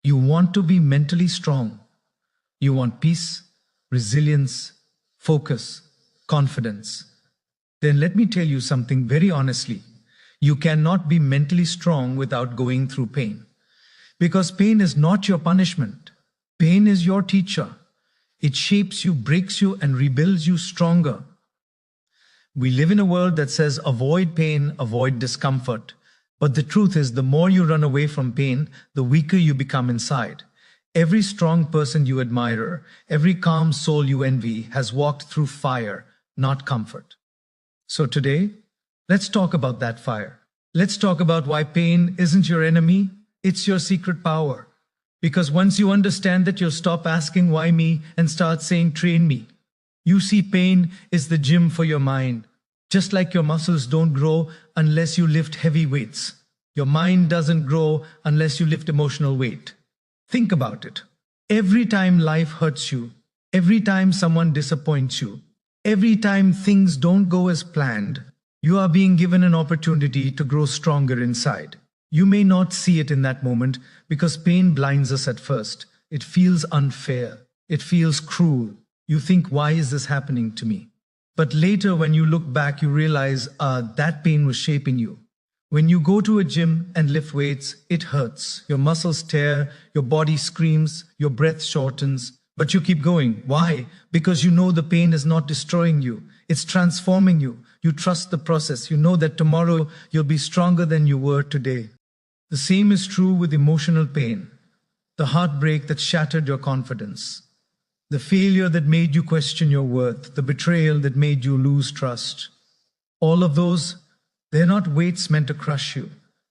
You want to be mentally strong. You want peace, resilience, focus, confidence. Then let me tell you something very honestly. You cannot be mentally strong without going through pain. Because pain is not your punishment. Pain is your teacher. It shapes you, breaks you, and rebuilds you stronger. We live in a world that says avoid pain, avoid discomfort. But the truth is, the more you run away from pain, the weaker you become inside. Every strong person you admire, every calm soul you envy has walked through fire, not comfort. So today, let's talk about that fire. Let's talk about why pain isn't your enemy, it's your secret power. Because once you understand that, you'll stop asking why me and start saying train me. You see, pain is the gym for your mind. Just like your muscles don't grow unless you lift heavy weights. Your mind doesn't grow unless you lift emotional weight. Think about it. Every time life hurts you, every time someone disappoints you, every time things don't go as planned, you are being given an opportunity to grow stronger inside. You may not see it in that moment because pain blinds us at first. It feels unfair. It feels cruel. You think, why is this happening to me? But later, when you look back, you realize that pain was shaping you. When you go to a gym and lift weights, it hurts. Your muscles tear, your body screams, your breath shortens, but you keep going. Why? Because you know the pain is not destroying you. It's transforming you. You trust the process. You know that tomorrow you'll be stronger than you were today. The same is true with emotional pain. The heartbreak that shattered your confidence. The failure that made you question your worth, the betrayal that made you lose trust. All of those, they're not weights meant to crush you.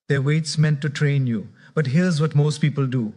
They're weights meant to train you. But here's what most people do.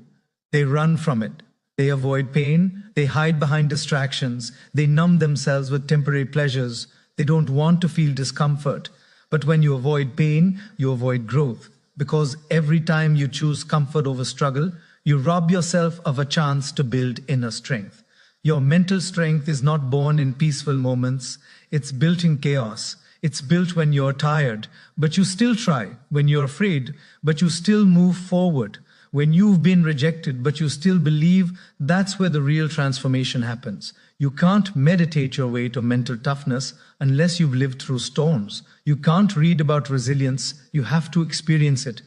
They run from it. They avoid pain. They hide behind distractions. They numb themselves with temporary pleasures. They don't want to feel discomfort. But when you avoid pain, you avoid growth. Because every time you choose comfort over struggle, you rob yourself of a chance to build inner strength. Your mental strength is not born in peaceful moments. It's built in chaos. It's built when you're tired, but you still try. When you're afraid, but you still move forward. When you've been rejected, but you still believe. That's where the real transformation happens. You can't meditate your way to mental toughness unless you've lived through storms. You can't read about resilience. You have to experience it.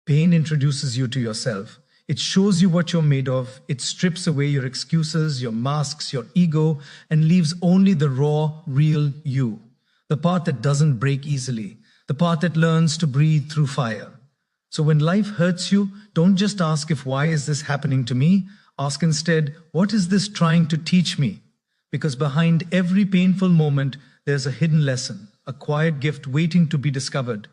Pain introduces you to yourself. It shows you what you're made of. It strips away your excuses, your masks, your ego, and leaves only the raw, real you. The part that doesn't break easily. The part that learns to breathe through fire. So when life hurts you, don't just ask if why is this happening to me? Ask instead, what is this trying to teach me? Because behind every painful moment, there's a hidden lesson, a quiet gift waiting to be discovered.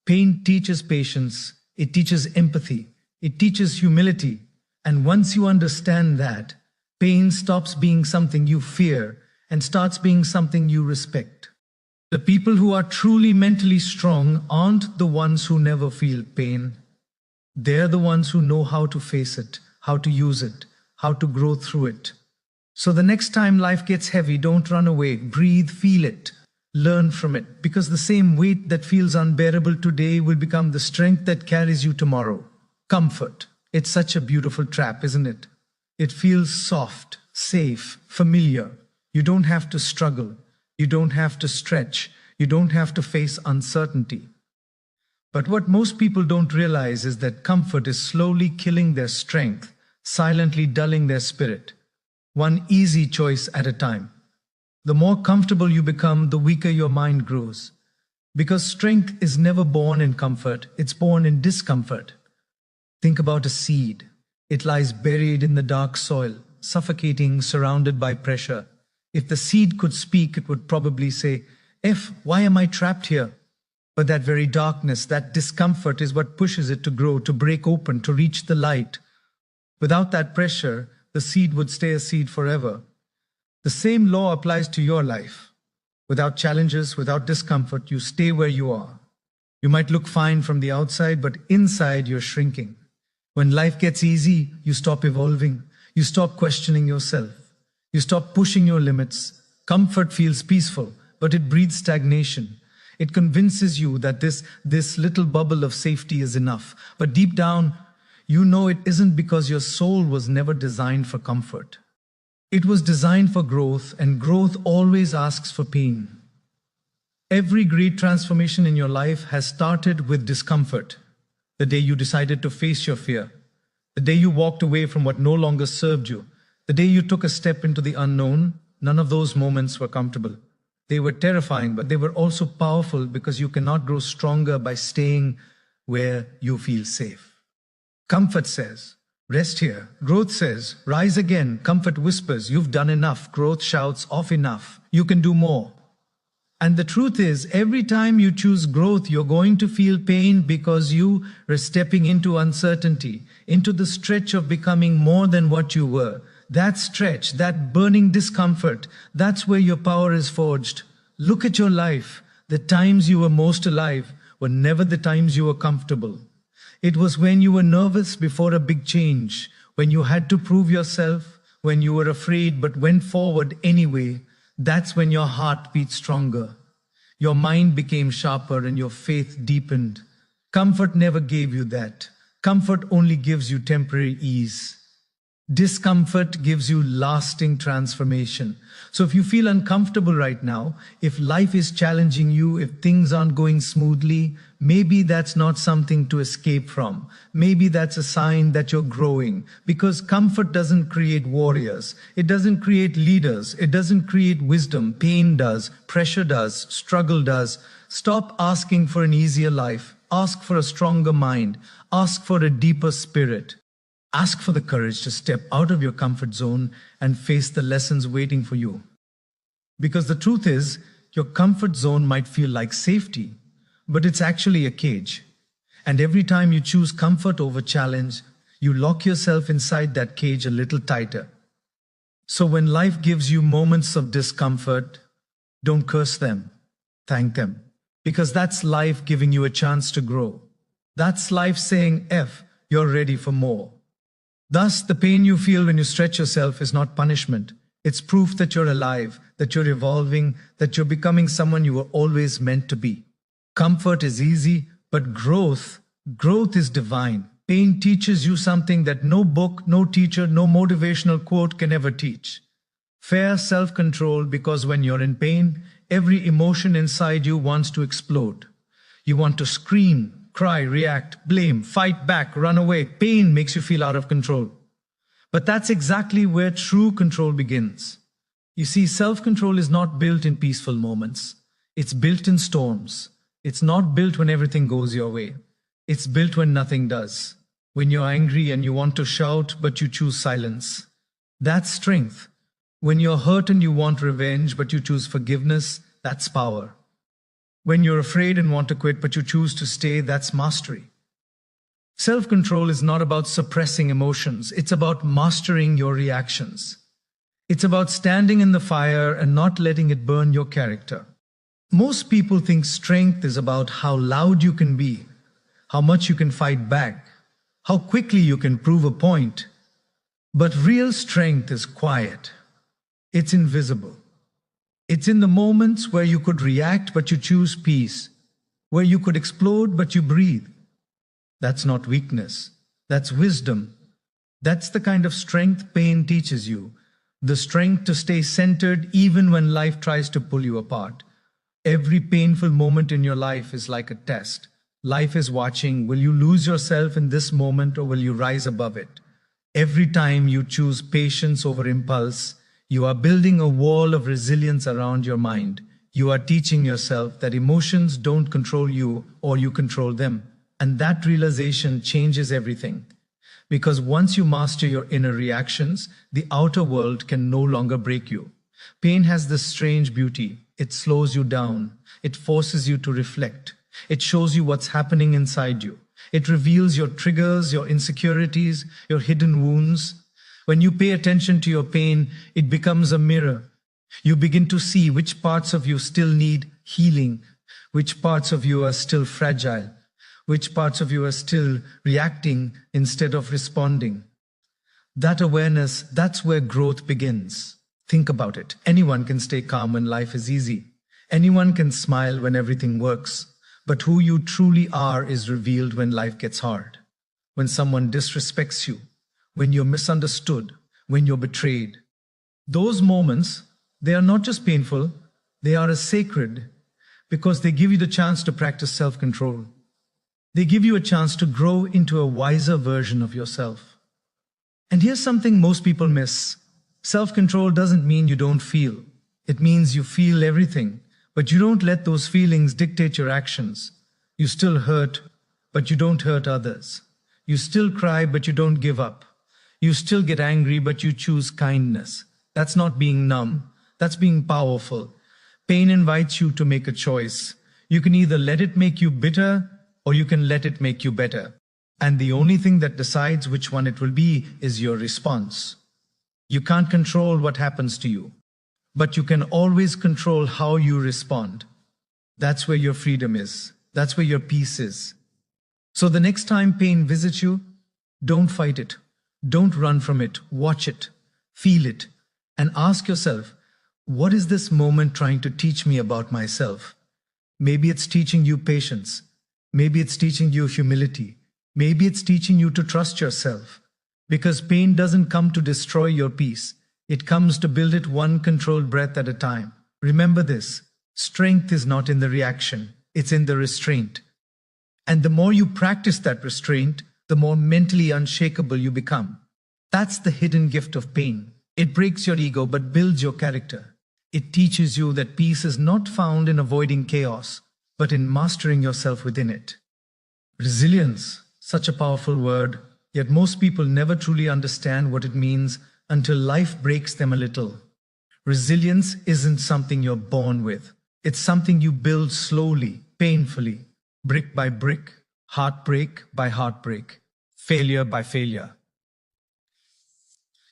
Pain teaches patience. It teaches empathy. It teaches humility. And once you understand that, pain stops being something you fear and starts being something you respect. The people who are truly mentally strong aren't the ones who never feel pain. They're the ones who know how to face it, how to use it, how to grow through it. So the next time life gets heavy, don't run away. Breathe, feel it, learn from it. Because the same weight that feels unbearable today will become the strength that carries you tomorrow. Comfort. It's such a beautiful trap, isn't it? It feels soft, safe, familiar. You don't have to struggle. You don't have to stretch. You don't have to face uncertainty. But what most people don't realize is that comfort is slowly killing their strength, silently dulling their spirit. One easy choice at a time. The more comfortable you become, the weaker your mind grows. Because strength is never born in comfort, it's born in discomfort. Think about a seed. It lies buried in the dark soil, suffocating, surrounded by pressure. If the seed could speak, it would probably say, why am I trapped here? But that very darkness, that discomfort is what pushes it to grow, to break open, to reach the light. Without that pressure, the seed would stay a seed forever. The same law applies to your life. Without challenges, without discomfort, you stay where you are. You might look fine from the outside, but inside you're shrinking. When life gets easy, you stop evolving. You stop questioning yourself. You stop pushing your limits. Comfort feels peaceful, but it breeds stagnation. It convinces you that this little bubble of safety is enough. But deep down, you know it isn't because your soul was never designed for comfort. It was designed for growth, and growth always asks for pain. Every great transformation in your life has started with discomfort. The day you decided to face your fear, the day you walked away from what no longer served you, the day you took a step into the unknown, none of those moments were comfortable. They were terrifying, but they were also powerful because you cannot grow stronger by staying where you feel safe. Comfort says, rest here. Growth says, rise again. Comfort whispers, you've done enough. Growth shouts, off enough. You can do more. And the truth is, every time you choose growth, you're going to feel pain because you are stepping into uncertainty, into the stretch of becoming more than what you were. That stretch, that burning discomfort, that's where your power is forged. Look at your life. The times you were most alive were never the times you were comfortable. It was when you were nervous before a big change, when you had to prove yourself, when you were afraid but went forward anyway. That's when your heart beat stronger. Your mind became sharper and your faith deepened. Comfort never gave you that. Comfort only gives you temporary ease. Discomfort gives you lasting transformation. So if you feel uncomfortable right now, if life is challenging you, if things aren't going smoothly, maybe that's not something to escape from. Maybe that's a sign that you're growing, because comfort doesn't create warriors. It doesn't create leaders. It doesn't create wisdom. Pain does. Pressure does. Struggle does. Stop asking for an easier life. Ask for a stronger mind. Ask for a deeper spirit. Ask for the courage to step out of your comfort zone and face the lessons waiting for you. Because the truth is, your comfort zone might feel like safety, but it's actually a cage. And every time you choose comfort over challenge, you lock yourself inside that cage a little tighter. So when life gives you moments of discomfort, don't curse them, thank them. Because that's life giving you a chance to grow. That's life saying, F, you're ready for more. Thus, the pain you feel when you stretch yourself is not punishment. It's proof that you're alive, that you're evolving, that you're becoming someone you were always meant to be. Comfort is easy, but growth is divine. Pain teaches you something that no book, no teacher, no motivational quote can ever teach. Fair self-control, because when you're in pain, every emotion inside you wants to explode. You want to scream, cry, react, blame, fight back, run away. Pain makes you feel out of control. But that's exactly where true control begins. You see, self-control is not built in peaceful moments. It's built in storms. It's not built when everything goes your way. It's built when nothing does. When you're angry and you want to shout, but you choose silence. That's strength. When you're hurt and you want revenge, but you choose forgiveness, that's power. When you're afraid and want to quit, but you choose to stay, that's mastery. Self-control is not about suppressing emotions. It's about mastering your reactions. It's about standing in the fire and not letting it burn your character. Most people think strength is about how loud you can be, how much you can fight back, how quickly you can prove a point. But real strength is quiet. It's invisible. It's in the moments where you could react but you choose peace, where you could explode but you breathe. That's not weakness. That's wisdom. That's the kind of strength pain teaches you. The strength to stay centered even when life tries to pull you apart. Every painful moment in your life is like a test. Life is watching. Will you lose yourself in this moment or will you rise above it? Every time you choose patience over impulse, you are building a wall of resilience around your mind. You are teaching yourself that emotions don't control you or you control them. And that realization changes everything. Because once you master your inner reactions, the outer world can no longer break you. Pain has this strange beauty. It slows you down. It forces you to reflect. It shows you what's happening inside you. It reveals your triggers, your insecurities, your hidden wounds. When you pay attention to your pain, it becomes a mirror. You begin to see which parts of you still need healing, which parts of you are still fragile, which parts of you are still reacting instead of responding. That awareness, that's where growth begins. Think about it. Anyone can stay calm when life is easy. Anyone can smile when everything works. But who you truly are is revealed when life gets hard. when someone disrespects you, when you're misunderstood, when you're betrayed. Those moments, they are not just painful, they are as sacred because they give you the chance to practice self-control. They give you a chance to grow into a wiser version of yourself. And here's something most people miss. Self-control doesn't mean you don't feel. It means you feel everything, but you don't let those feelings dictate your actions. You still hurt, but you don't hurt others. You still cry, but you don't give up. You still get angry, but you choose kindness. That's not being numb. That's being powerful. Pain invites you to make a choice. You can either let it make you bitter or you can let it make you better. And the only thing that decides which one it will be is your response. You can't control what happens to you, but you can always control how you respond. That's where your freedom is. That's where your peace is. So the next time pain visits you, don't fight it. Don't run from it. Watch it. Feel it. And ask yourself, what is this moment trying to teach me about myself? Maybe it's teaching you patience. Maybe it's teaching you humility. Maybe it's teaching you to trust yourself. Because pain doesn't come to destroy your peace. It comes to build it one controlled breath at a time. Remember this. Strength is not in the reaction. It's in the restraint. And the more you practice that restraint, the more mentally unshakable you become. That's the hidden gift of pain. It breaks your ego but builds your character. It teaches you that peace is not found in avoiding chaos, but in mastering yourself within it. Resilience, such a powerful word, yet most people never truly understand what it means until life breaks them a little. Resilience isn't something you're born with. It's something you build slowly, painfully, brick by brick, heartbreak by heartbreak, failure by failure.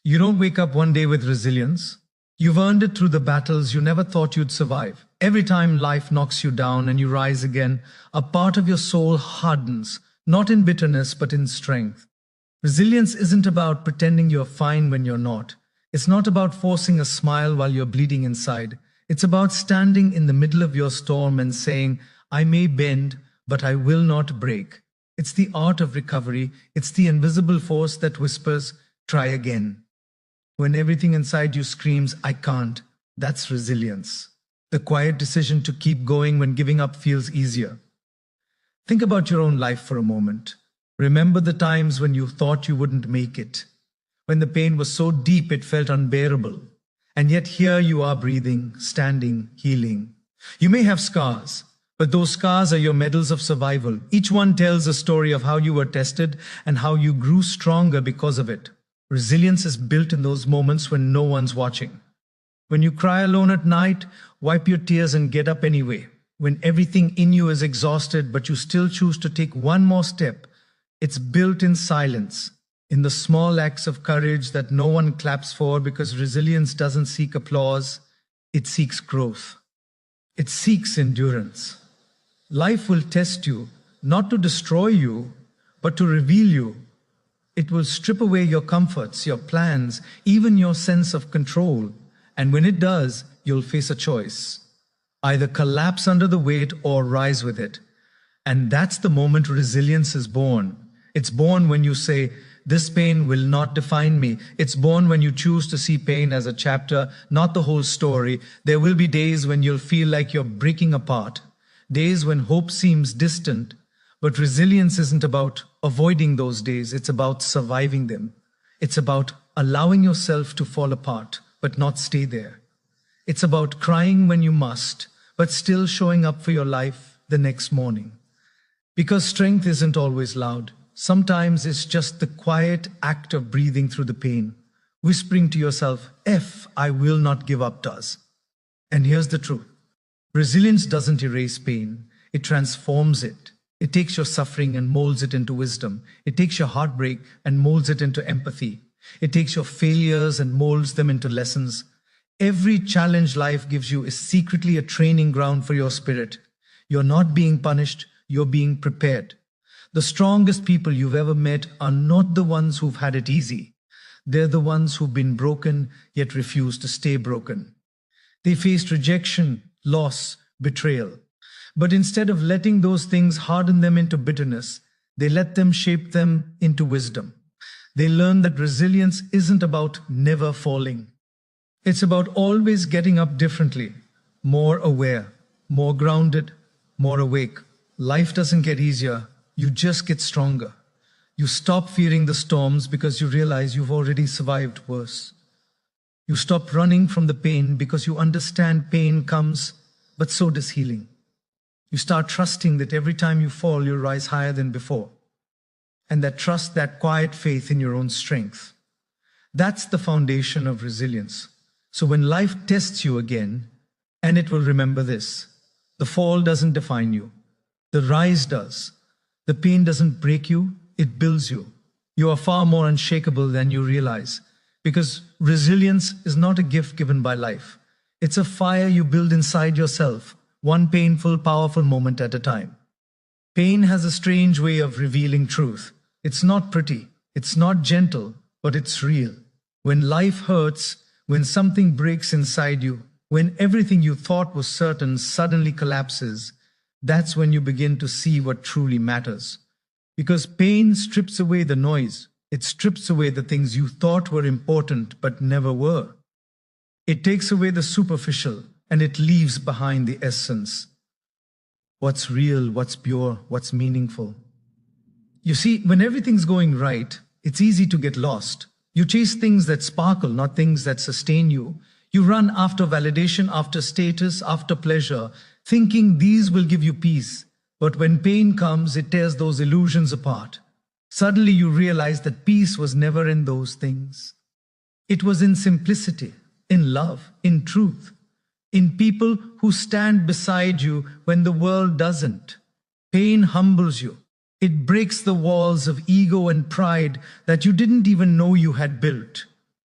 You don't wake up one day with resilience. You've earned it through the battles you never thought you'd survive. Every time life knocks you down and you rise again, a part of your soul hardens, not in bitterness but in strength. Resilience isn't about pretending you're fine when you're not. It's not about forcing a smile while you're bleeding inside. It's about standing in the middle of your storm and saying, I may bend, but I will not break. It's the art of recovery. It's the invisible force that whispers, try again. When everything inside you screams, I can't, that's resilience. The quiet decision to keep going when giving up feels easier. Think about your own life for a moment. Remember the times when you thought you wouldn't make it, when the pain was so deep it felt unbearable. And yet here you are breathing, standing, healing. You may have scars, but those scars are your medals of survival. Each one tells a story of how you were tested and how you grew stronger because of it. Resilience is built in those moments when no one's watching. When you cry alone at night, wipe your tears and get up anyway. When everything in you is exhausted, but you still choose to take one more step, it's built in silence, in the small acts of courage that no one claps for because resilience doesn't seek applause, it seeks growth. It seeks endurance. Life will test you, not to destroy you, but to reveal you. It will strip away your comforts, your plans, even your sense of control. And when it does, you'll face a choice. Either collapse under the weight or rise with it. And that's the moment resilience is born. It's born when you say, this pain will not define me. It's born when you choose to see pain as a chapter, not the whole story. There will be days when you'll feel like you're breaking apart. Days when hope seems distant. But resilience isn't about avoiding those days. It's about surviving them. It's about allowing yourself to fall apart, but not stay there. It's about crying when you must, but still showing up for your life the next morning. Because strength isn't always loud. Sometimes it's just the quiet act of breathing through the pain, whispering to yourself, I will not give up does. And here's the truth. Resilience doesn't erase pain. It transforms it. It takes your suffering and molds it into wisdom. It takes your heartbreak and molds it into empathy. It takes your failures and molds them into lessons. Every challenge life gives you is secretly a training ground for your spirit. You're not being punished, you're being prepared. The strongest people you've ever met are not the ones who've had it easy. They're the ones who've been broken, yet refuse to stay broken. They faced rejection, loss, betrayal. But instead of letting those things harden them into bitterness, They let them shape them into wisdom. They learn that resilience isn't about never falling. It's about always getting up differently, more aware, more grounded, more awake. Life doesn't get easier, you just get stronger. You stop fearing the storms because you realize you've already survived worse. You stop running from the pain because you understand pain comes, but so does healing. You start trusting that every time you fall, you'll rise higher than before. And that trust, that quiet faith in your own strength. That's the foundation of resilience. So when life tests you again, and it will remember this, the fall doesn't define you. The rise does. The pain doesn't break you, it builds you. You are far more unshakable than you realize. Because resilience is not a gift given by life. It's a fire you build inside yourself, one painful, powerful moment at a time. Pain has a strange way of revealing truth. It's not pretty, it's not gentle, but it's real. When life hurts, when something breaks inside you, when everything you thought was certain suddenly collapses, that's when you begin to see what truly matters. Because pain strips away the noise. It strips away the things you thought were important but never were. It takes away the superficial and it leaves behind the essence. What's real, what's pure, what's meaningful. You see, when everything's going right, it's easy to get lost. You chase things that sparkle, not things that sustain you. You run after validation, after status, after pleasure, thinking these will give you peace. But when pain comes, it tears those illusions apart. Suddenly you realize that peace was never in those things. It was in simplicity, in love, in truth, in people who stand beside you when the world doesn't. Pain humbles you. It breaks the walls of ego and pride that you didn't even know you had built.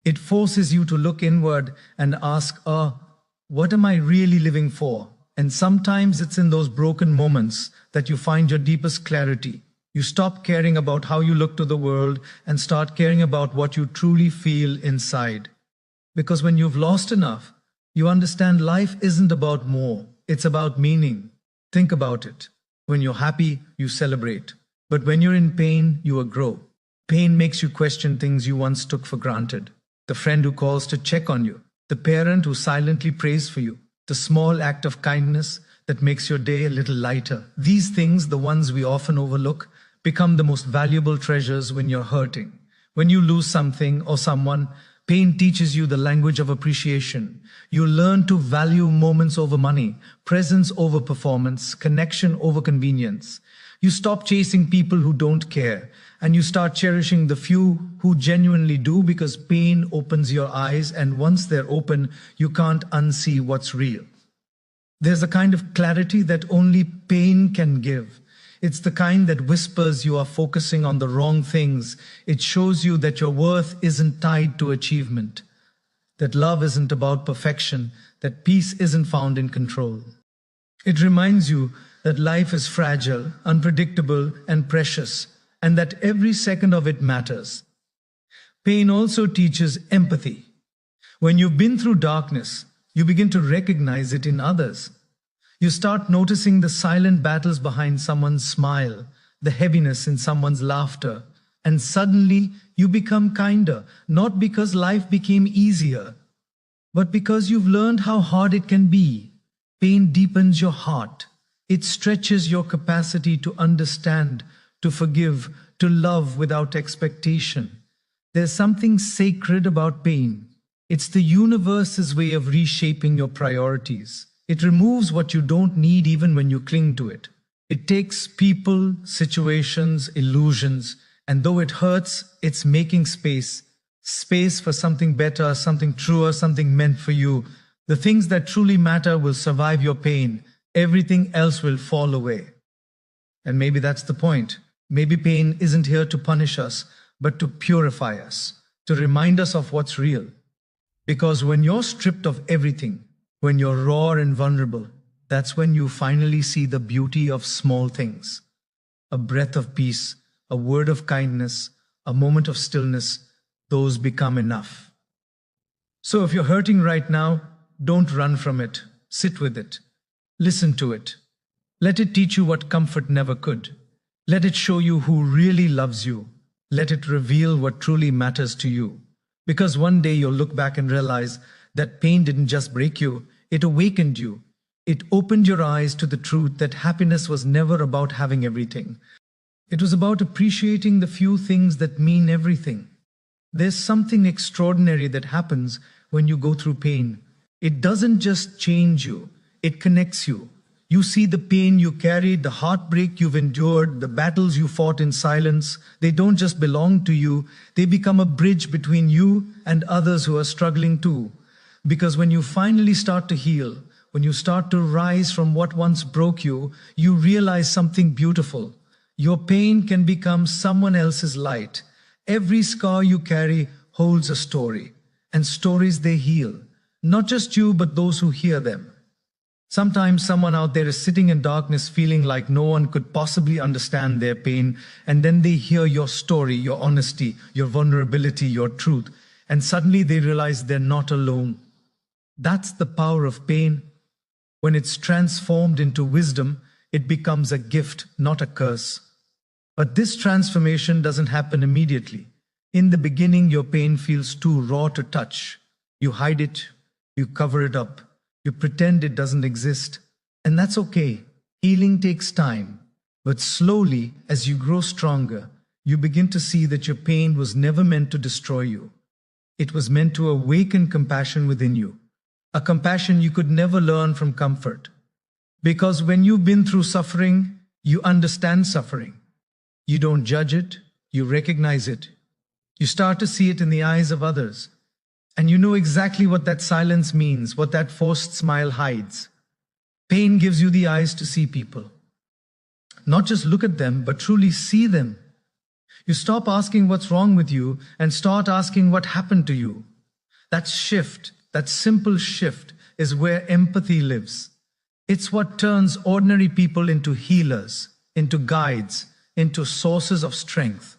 It forces you to look inward and ask, what am I really living for? And sometimes it's in those broken moments that you find your deepest clarity. You stop caring about how you look to the world and start caring about what you truly feel inside. Because when you've lost enough, you understand life isn't about more, it's about meaning. Think about it. When you're happy, you celebrate. But when you're in pain, you grow. Pain makes you question things you once took for granted. The friend who calls to check on you, the parent who silently prays for you, the small act of kindness that makes your day a little lighter. These things, the ones we often overlook, become the most valuable treasures when you're hurting. When you lose something or someone, pain teaches you the language of appreciation. You learn to value moments over money, presence over performance, connection over convenience. You stop chasing people who don't care, and you start cherishing the few who genuinely do, because pain opens your eyes, and once they're open, you can't unsee what's real. There's a kind of clarity that only pain can give. It's the kind that whispers you are focusing on the wrong things. It shows you that your worth isn't tied to achievement, that love isn't about perfection, that peace isn't found in control. It reminds you that life is fragile, unpredictable, and precious, and that every second of it matters. Pain also teaches empathy. When you've been through darkness, you begin to recognize it in others. You start noticing the silent battles behind someone's smile, the heaviness in someone's laughter, and suddenly you become kinder, not because life became easier, but because you've learned how hard it can be. Pain deepens your heart. It stretches your capacity to understand, to forgive, to love without expectation. There's something sacred about pain. It's the universe's way of reshaping your priorities. It removes what you don't need even when you cling to it. It takes people, situations, illusions, and though it hurts, it's making space for something better, something truer, something meant for you. The things that truly matter will survive your pain. Everything else will fall away. And maybe that's the point. Maybe pain isn't here to punish us, but to purify us, to remind us of what's real. Because when you're stripped of everything, when you're raw and vulnerable, that's when you finally see the beauty of small things. A breath of peace, a word of kindness, a moment of stillness, those become enough. So if you're hurting right now, don't run from it. Sit with it. Listen to it. Let it teach you what comfort never could. Let it show you who really loves you. Let it reveal what truly matters to you. Because one day you'll look back and realize that pain didn't just break you, it awakened you. It opened your eyes to the truth that happiness was never about having everything. It was about appreciating the few things that mean everything. There's something extraordinary that happens when you go through pain. It doesn't just change you, it connects you. You see the pain you carried, the heartbreak you've endured, the battles you fought in silence. They don't just belong to you, they become a bridge between you and others who are struggling too. Because when you finally start to heal, when you start to rise from what once broke you, you realize something beautiful. Your pain can become someone else's light. Every scar you carry holds a story, and stories they heal. Not just you, but those who hear them. Sometimes someone out there is sitting in darkness feeling like no one could possibly understand their pain, and then they hear your story, your honesty, your vulnerability, your truth, and suddenly they realize they're not alone. That's the power of pain. When it's transformed into wisdom, it becomes a gift, not a curse. But this transformation doesn't happen immediately. In the beginning, your pain feels too raw to touch. You hide it, you cover it up, you pretend it doesn't exist. And that's okay. Healing takes time. But slowly, as you grow stronger, you begin to see that your pain was never meant to destroy you. It was meant to awaken compassion within you. A compassion you could never learn from comfort. Because when you've been through suffering, you understand suffering. You don't judge it, you recognize it. You start to see it in the eyes of others. And you know exactly what that silence means, what that forced smile hides. Pain gives you the eyes to see people. Not just look at them, but truly see them. You stop asking what's wrong with you and start asking what happened to you. That shift, that simple shift, is where empathy lives. It's what turns ordinary people into healers, into guides, into sources of strength.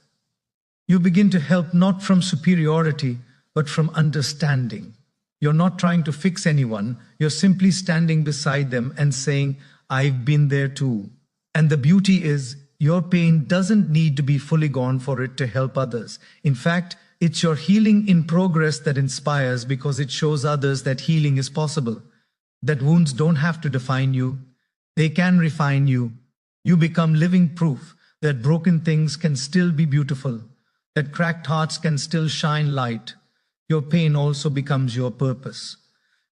You begin to help not from superiority, but from understanding. You're not trying to fix anyone, you're simply standing beside them and saying, I've been there too. And the beauty is, your pain doesn't need to be fully gone for it to help others. In fact, it's your healing in progress that inspires, because it shows others that healing is possible. That wounds don't have to define you, they can refine you. You become living proof that broken things can still be beautiful, that cracked hearts can still shine light. Your pain also becomes your purpose.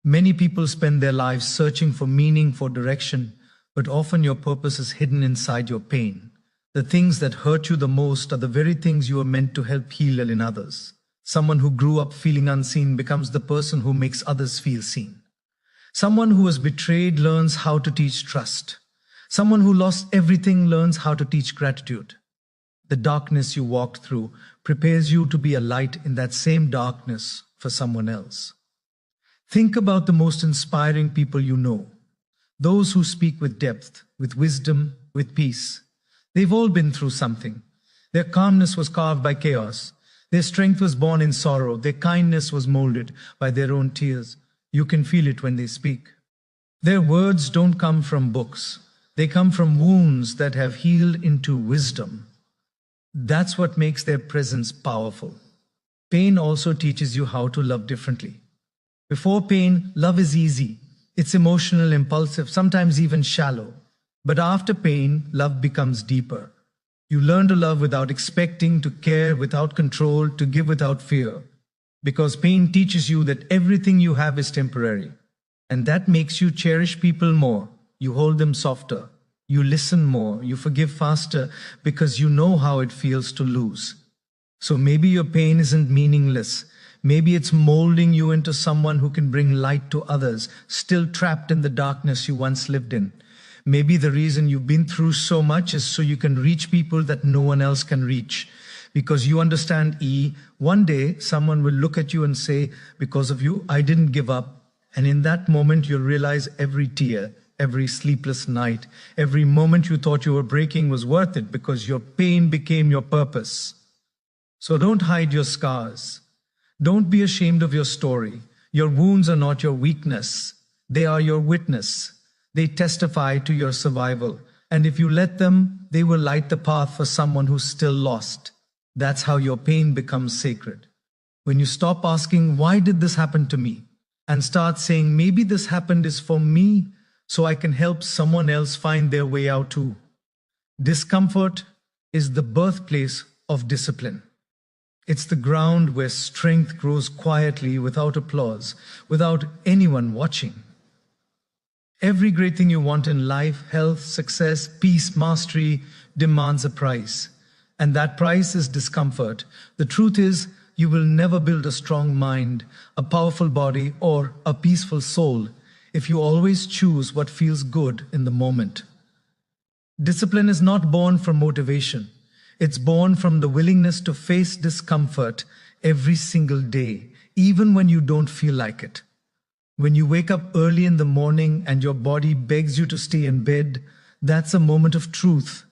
Many people spend their lives searching for meaning, for direction, but often your purpose is hidden inside your pain. The things that hurt you the most are the very things you are meant to help heal in others. Someone who grew up feeling unseen becomes the person who makes others feel seen. Someone who was betrayed learns how to teach trust. Someone who lost everything learns how to teach gratitude. The darkness you walked through prepares you to be a light in that same darkness for someone else. Think about the most inspiring people you know. Those who speak with depth, with wisdom, with peace. They've all been through something. Their calmness was carved by chaos. Their strength was born in sorrow. Their kindness was molded by their own tears. You can feel it when they speak. Their words don't come from books. They come from wounds that have healed into wisdom. That's what makes their presence powerful. Pain also teaches you how to love differently. Before pain, love is easy. It's emotional, impulsive, sometimes even shallow. But after pain, love becomes deeper. You learn to love without expecting, to care without control, to give without fear. Because pain teaches you that everything you have is temporary. And that makes you cherish people more. You hold them softer. You listen more. You forgive faster because you know how it feels to lose. So maybe your pain isn't meaningless. Maybe it's molding you into someone who can bring light to others, still trapped in the darkness you once lived in. Maybe the reason you've been through so much is so you can reach people that no one else can reach. Because you understand, one day someone will look at you and say, because of you, I didn't give up. And in that moment, you'll realize every tear, every sleepless night, every moment you thought you were breaking was worth it, because your pain became your purpose. So don't hide your scars. Don't be ashamed of your story. Your wounds are not your weakness. They are your witness. They testify to your survival. And if you let them, they will light the path for someone who's still lost. That's how your pain becomes sacred. When you stop asking, why did this happen to me? And start saying, maybe this happened is for me, so I can help someone else find their way out too. Discomfort is the birthplace of discipline. It's the ground where strength grows quietly without applause, without anyone watching. Every great thing you want in life, health, success, peace, mastery, demands a price. And that price is discomfort. The truth is, you will never build a strong mind, a powerful body, or a peaceful soul if you always choose what feels good in the moment. Discipline is not born from motivation. It's born from the willingness to face discomfort every single day, even when you don't feel like it. When you wake up early in the morning and your body begs you to stay in bed, that's a moment of truth.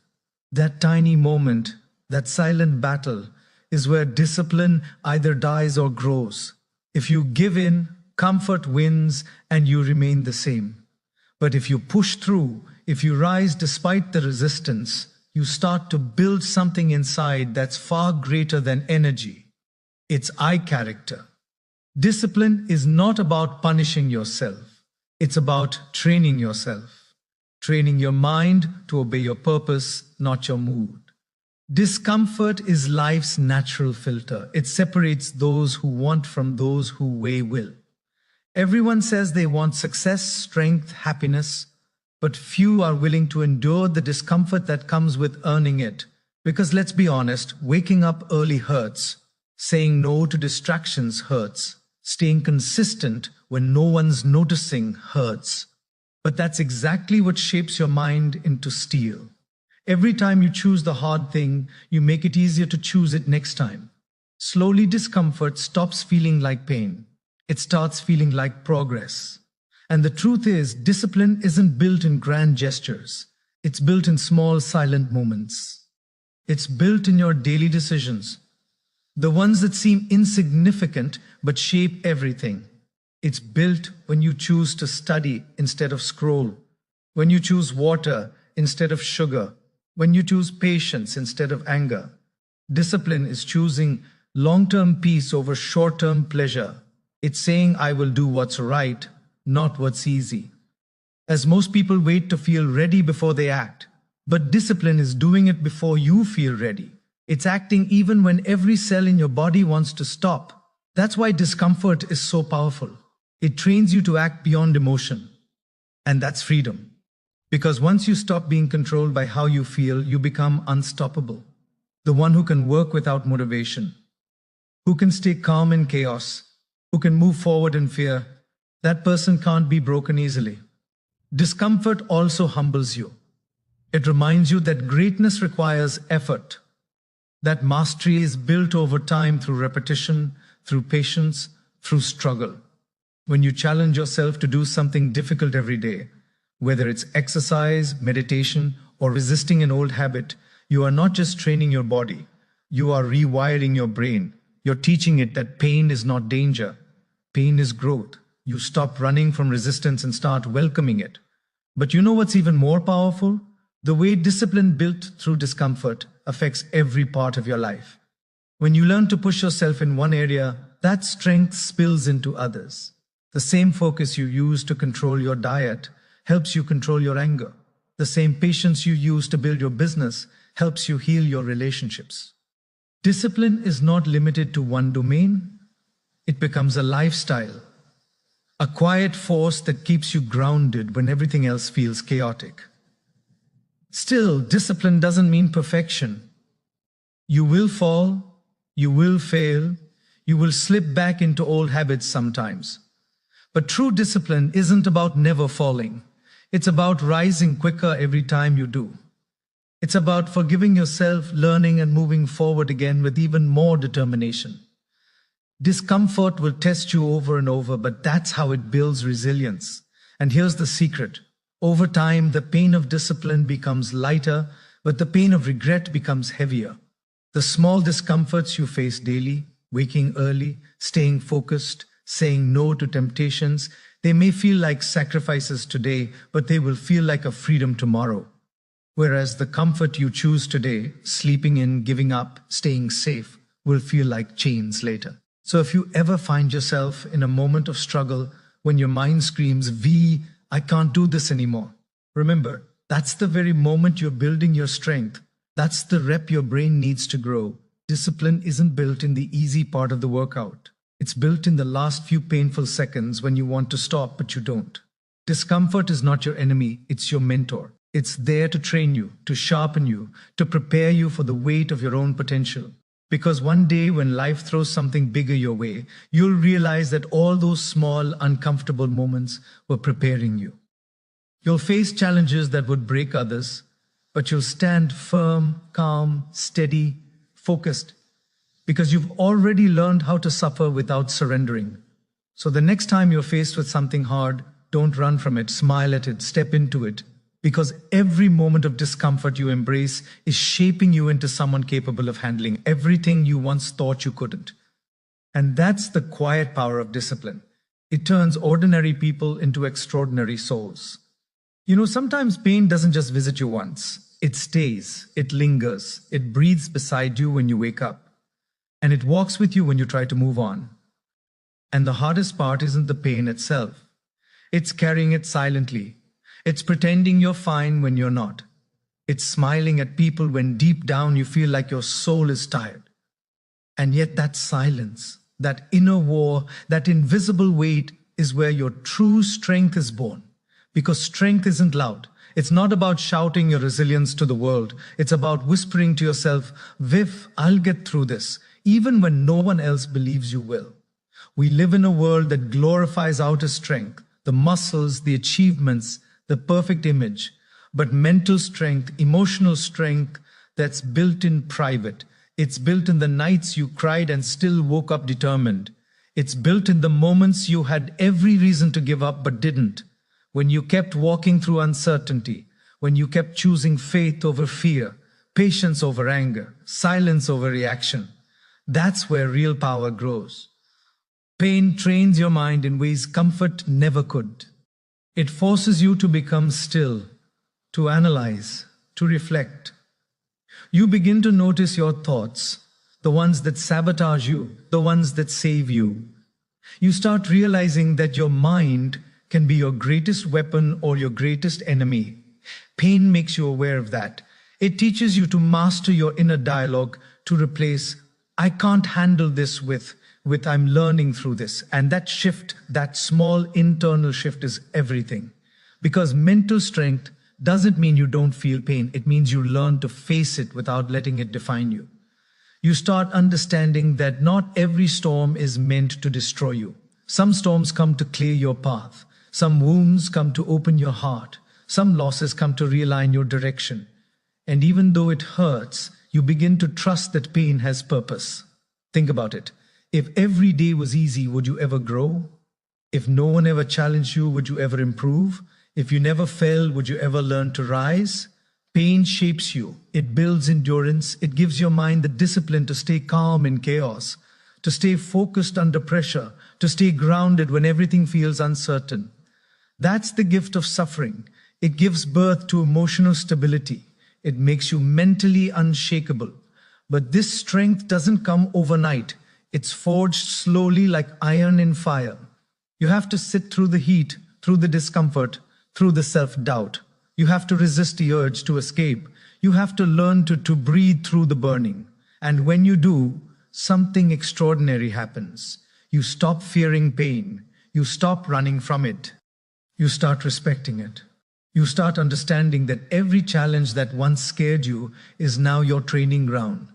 That tiny moment, that silent battle, is where discipline either dies or grows. If you give in, comfort wins and you remain the same. But if you push through, if you rise despite the resistance, you start to build something inside that's far greater than energy. It's I character. Discipline is not about punishing yourself. It's about training yourself. Training your mind to obey your purpose, not your mood. Discomfort is life's natural filter. It separates those who want from those who weigh will. Everyone says they want success, strength, happiness, but few are willing to endure the discomfort that comes with earning it. Because let's be honest, waking up early hurts. Saying no to distractions hurts. Staying consistent when no one's noticing hurts. But that's exactly what shapes your mind into steel. Every time you choose the hard thing, you make it easier to choose it next time. Slowly, discomfort stops feeling like pain. It starts feeling like progress. And the truth is, discipline isn't built in grand gestures. It's built in small, silent moments. It's built in your daily decisions. The ones that seem insignificant but shape everything. It's built when you choose to study instead of scroll. When you choose water instead of sugar. When you choose patience instead of anger. Discipline is choosing long-term peace over short-term pleasure. It's saying, I will do what's right, not what's easy. As most people wait to feel ready before they act, but discipline is doing it before you feel ready. It's acting even when every cell in your body wants to stop. That's why discomfort is so powerful. It trains you to act beyond emotion. And that's freedom. Because once you stop being controlled by how you feel, you become unstoppable. The one who can work without motivation. Who can stay calm in chaos. Who can move forward in fear. That person can't be broken easily. Discomfort also humbles you. It reminds you that greatness requires effort. That mastery is built over time through repetition, through patience, through struggle. When you challenge yourself to do something difficult every day, whether it's exercise, meditation, or resisting an old habit, you are not just training your body, you are rewiring your brain. You're teaching it that pain is not danger. Pain is growth. You stop running from resistance and start welcoming it. But you know what's even more powerful? The way discipline built through discomfort affects every part of your life. When you learn to push yourself in one area, that strength spills into others. The same focus you use to control your diet helps you control your anger. The same patience you use to build your business helps you heal your relationships. Discipline is not limited to one domain. It becomes a lifestyle, a quiet force that keeps you grounded when everything else feels chaotic. Still, discipline doesn't mean perfection. You will fall, you will fail, you will slip back into old habits sometimes. But true discipline isn't about never falling. It's about rising quicker every time you do. It's about forgiving yourself, learning and moving forward again with even more determination. Discomfort will test you over and over, but that's how it builds resilience. And here's the secret. Over time, the pain of discipline becomes lighter, but the pain of regret becomes heavier. The small discomforts you face daily, waking early, staying focused, saying no to temptations, they may feel like sacrifices today, but they will feel like a freedom tomorrow. Whereas the comfort you choose today, sleeping in, giving up, staying safe, will feel like chains later. So if you ever find yourself in a moment of struggle when your mind screams, I can't do this anymore, remember, that's the very moment you're building your strength. That's the rep your brain needs to grow. Discipline isn't built in the easy part of the workout. It's built in the last few painful seconds when you want to stop, but you don't. Discomfort is not your enemy, it's your mentor. It's there to train you, to sharpen you, to prepare you for the weight of your own potential. Because one day when life throws something bigger your way, you'll realize that all those small, uncomfortable moments were preparing you. You'll face challenges that would break others, but you'll stand firm, calm, steady, focused, because you've already learned how to suffer without surrendering. So the next time you're faced with something hard, don't run from it, smile at it, step into it, because every moment of discomfort you embrace is shaping you into someone capable of handling everything you once thought you couldn't. And that's the quiet power of discipline. It turns ordinary people into extraordinary souls. Sometimes pain doesn't just visit you once. It stays, it lingers, it breathes beside you when you wake up, and it walks with you when you try to move on. And the hardest part isn't the pain itself. It's carrying it silently. It's pretending you're fine when you're not. It's smiling at people when deep down you feel like your soul is tired. And yet that silence, that inner war, that invisible weight is where your true strength is born. Because strength isn't loud. It's not about shouting your resilience to the world. It's about whispering to yourself, Viv, I'll get through this, even when no one else believes you will. We live in a world that glorifies outer strength, the muscles, the achievements, the perfect image, but mental strength, emotional strength that's built in private. It's built in the nights you cried and still woke up determined. It's built in the moments you had every reason to give up but didn't. When you kept walking through uncertainty, when you kept choosing faith over fear, patience over anger, silence over reaction. That's where real power grows. Pain trains your mind in ways comfort never could. It forces you to become still, to analyze, to reflect. You begin to notice your thoughts, the ones that sabotage you, the ones that save you. You start realizing that your mind can be your greatest weapon or your greatest enemy. Pain makes you aware of that. It teaches you to master your inner dialogue, to replace, I can't handle this with I'm learning through this. And that shift, that small internal shift is everything. Because mental strength doesn't mean you don't feel pain. It means you learn to face it without letting it define you. You start understanding that not every storm is meant to destroy you. Some storms come to clear your path. Some wounds come to open your heart. Some losses come to realign your direction. And even though it hurts, you begin to trust that pain has purpose. Think about it. If every day was easy, would you ever grow? If no one ever challenged you, would you ever improve? If you never failed, would you ever learn to rise? Pain shapes you. It builds endurance. It gives your mind the discipline to stay calm in chaos, to stay focused under pressure, to stay grounded when everything feels uncertain. That's the gift of suffering. It gives birth to emotional stability. It makes you mentally unshakable. But this strength doesn't come overnight. It's forged slowly like iron in fire. You have to sit through the heat, through the discomfort, through the self-doubt. You have to resist the urge to escape. You have to learn to breathe through the burning. And when you do, something extraordinary happens. You stop fearing pain. You stop running from it. You start respecting it. You start understanding that every challenge that once scared you is now your training ground.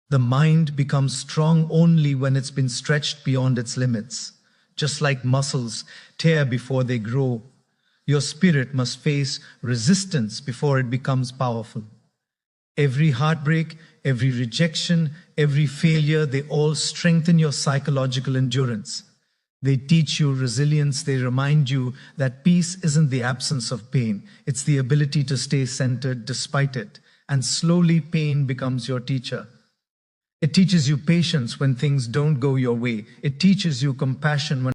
The mind becomes strong only when it's been stretched beyond its limits. Just like muscles tear before they grow, your spirit must face resistance before it becomes powerful. Every heartbreak, every rejection, every failure, they all strengthen your psychological endurance. They teach you resilience. They remind you that peace isn't the absence of pain. It's the ability to stay centered despite it. And slowly pain becomes your teacher. It teaches you patience when things don't go your way. It teaches you compassion when